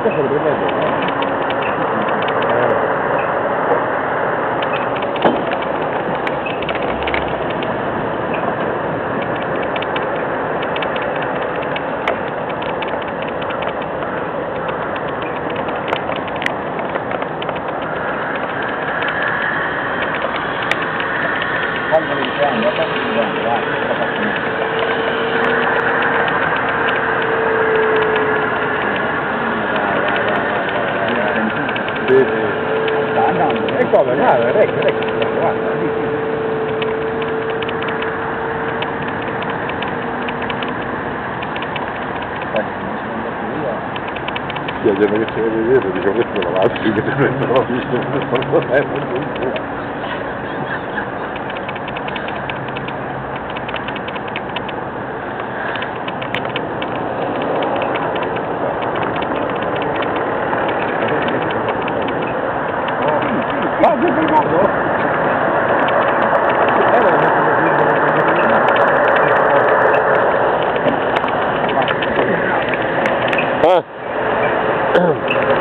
Questo lo prendo. Quando lo diciamo, adesso si vede, va, Sì, sì. sta andando. E come? Guarda, guarda, lì, sì. Sì, la gente che ci vede dietro dice questo lo va, sì, che questo l'ho visto, questo non è molto. Ah, che bello! Ah!